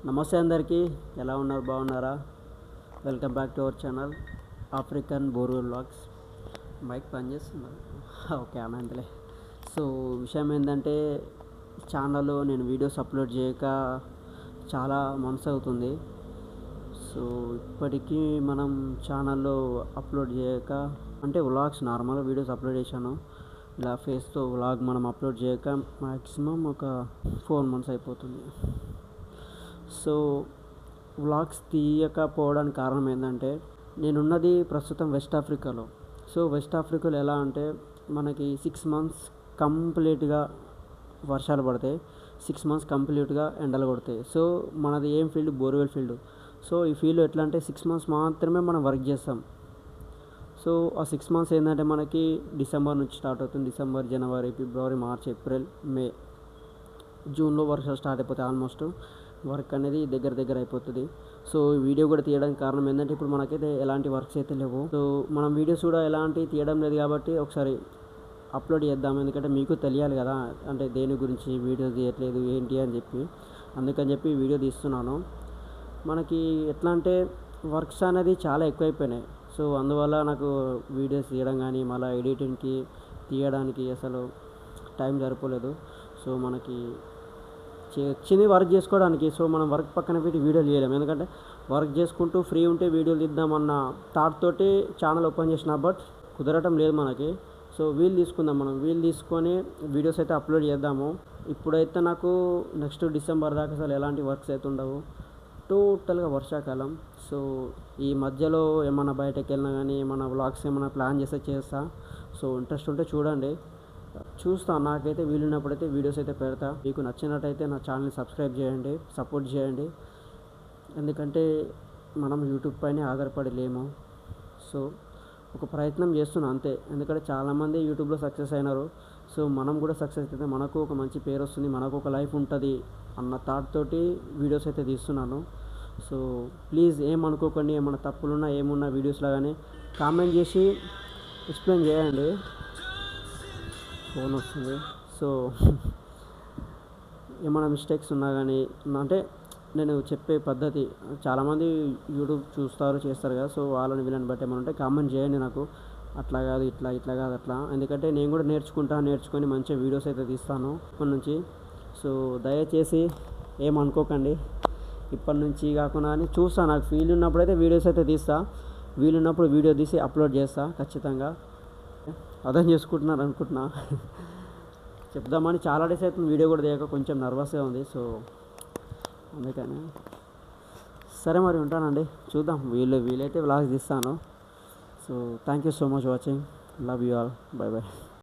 నమస్తే అందరికీ, ఎలా ఉన్నారు? బాగున్నారా? Welcome back to our channel African borewell vlogs. Mike పనిచేస్తున్నారు. ఓకే అనంతలే. సో విషయం ఏంటంటే, ఛానల్లో నేను వీడియోస్ అప్లోడ్ చేయక చాలా మంత్స్ అవుతుంది. సో ఇప్పటికీ మనం ఛానల్లో అప్లోడ్ చేయక, అంటే వ్లాగ్స్ నార్మల్గా వీడియోస్ అప్లోడ్ చేశాను. ఇలా ఫేస్తో వ్లాగ్ మనం అప్లోడ్ చేయక మ్యాక్సిమం ఒక 4 months అయిపోతుంది. సో వ్లాగ్స్ తీయకపోవడానికి కారణం ఏంటంటే, నేనున్నది ప్రస్తుతం వెస్ట్ ఆఫ్రికాలో. సో వెస్ట్ ఆఫ్రికాలో ఎలా అంటే, మనకి 6 months కంప్లీట్గా వర్షాలు పడతాయి, 6 months కంప్లీట్గా ఎండలు కొడతాయి. సో మనది ఏం ఫీల్డ్? Borewell field. సో ఈ ఫీల్డ్ ఎట్లా అంటే 6 months మాత్రమే మనం వర్క్ చేస్తాం. సో ఆ 6 months ఏంటంటే మనకి డిసెంబర్ నుంచి స్టార్ట్ అవుతుంది. డిసెంబర్, జనవరి, ఫిబ్రవరి, మార్చ్, ఏప్రిల్, మే, జూన్లో వర్షాలు స్టార్ట్ అయిపోతాయి. ఆల్మోస్ట్ వర్క్ అనేది దగ్గర అయిపోతుంది. సో ఈ వీడియో కూడా తీయడానికి కారణం ఏంటంటే, ఇప్పుడు మనకైతే ఎలాంటి వర్క్స్ అయితే లేవు. సో మనం వీడియోస్ కూడా ఎలాంటి తీయడం లేదు కాబట్టి ఒకసారి అప్లోడ్ చేద్దాం. ఎందుకంటే మీకు తెలియాలి కదా, అంటే దేని గురించి వీడియోస్ తీయట్లేదు ఏంటి అని చెప్పి. అందుకని చెప్పి వీడియో తీస్తున్నాను. మనకి ఎట్లా అంటే వర్క్స్ అనేది చాలా ఎక్కువైపోయినాయి. సో అందువల్ల నాకు వీడియోస్ తీయడం కానీ, మళ్ళీ ఎడిటింగ్కి తీయడానికి అసలు టైం సరిపోలేదు. సో మనకి వచ్చింది వర్క్ చేసుకోవడానికి. సో మనం వర్క్ పక్కన పెట్టి వీడియోలు చేయలేము. ఎందుకంటే వర్క్ చేసుకుంటూ ఫ్రీ ఉంటే వీడియోలు తీద్దామన్న థాట్ తోటి ఛానల్ ఓపెన్ చేసిన, బట్ కుదరటం లేదు మనకి. సో వీలు తీసుకుందాం, మనం వీలు తీసుకొని వీడియోస్ అయితే అప్లోడ్ చేద్దాము. ఇప్పుడైతే నాకు నెక్స్ట్ డిసెంబర్ దాకా అసలు ఎలాంటి వర్క్స్ అయితే ఉండవు, టోటల్గా వర్షాకాలం. సో ఈ మధ్యలో ఏమన్నా బయటకు వెళ్ళినా కానీ, ఏమన్నా వ్లాగ్స్ ఏమైనా ప్లాన్ చేస్తే చేస్తా. సో ఇంట్రెస్ట్ ఉంటే చూడండి, చూస్తాను. నాకైతే వీలున్నప్పుడైతే వీడియోస్ అయితే పెడతా. మీకు నచ్చినట్టయితే నా ఛానల్ని సబ్స్క్రైబ్ చేయండి, సపోర్ట్ చేయండి. ఎందుకంటే మనం యూట్యూబ్ పైనే ఆధారపడి లేము. సో ఒక ప్రయత్నం చేస్తున్నాను అంతే. ఎందుకంటే చాలామంది యూట్యూబ్లో సక్సెస్ అయినారు. సో మనం కూడా సక్సెస్ అయితే మనకు ఒక మంచి పేరు వస్తుంది, మనకు ఒక లైఫ్ ఉంటుంది అన్న థాట్ తోటి వీడియోస్ అయితే తీస్తున్నాను. సో ప్లీజ్ ఏమనుకోకండి, ఏమైనా తప్పులున్నా ఏమున్నా వీడియోస్లో కానీ కామెంట్ చేసి ఎక్స్ప్లెయిన్ చేయండి. ఫోన్ వస్తుంది. సో ఏమైనా మిస్టేక్స్ ఉన్నా కానీ, అంటే నేను చెప్పే పద్ధతి చాలామంది యూట్యూబ్ చూస్తారు, చేస్తారు కదా. సో వాళ్ళని వీళ్ళని బట్టి ఏమైనా ఉంటే కామెంట్ చేయండి నాకు. అట్లా కాదు, ఇట్లా కాదు, అట్లా. ఎందుకంటే నేను కూడా నేర్చుకొని మంచిగా వీడియోస్ అయితే తీస్తాను ఇప్పటి నుంచి. సో దయచేసి ఏమనుకోకండి, ఇప్పటి నుంచి కాకుండా అని చూస్తాను. నాకు ఫీల్ ఉన్నప్పుడైతే వీడియోస్ అయితే తీస్తా, వీలున్నప్పుడు వీడియో తీసి అప్లోడ్ చేస్తా ఖచ్చితంగా. అర్థం చేసుకుంటున్నారు అనుకుంటున్నా. చెప్దామని చాలా డేస్ అవుతుంది వీడియో కూడా తీయక, కొంచెం నర్వస్గా ఉంది. సో అందుకని సరే మరి ఉంటానండి, చూద్దాం. వీలైతే వ్లాగ్స్ తీస్తాను. So thank you so much watching. Love you all. By.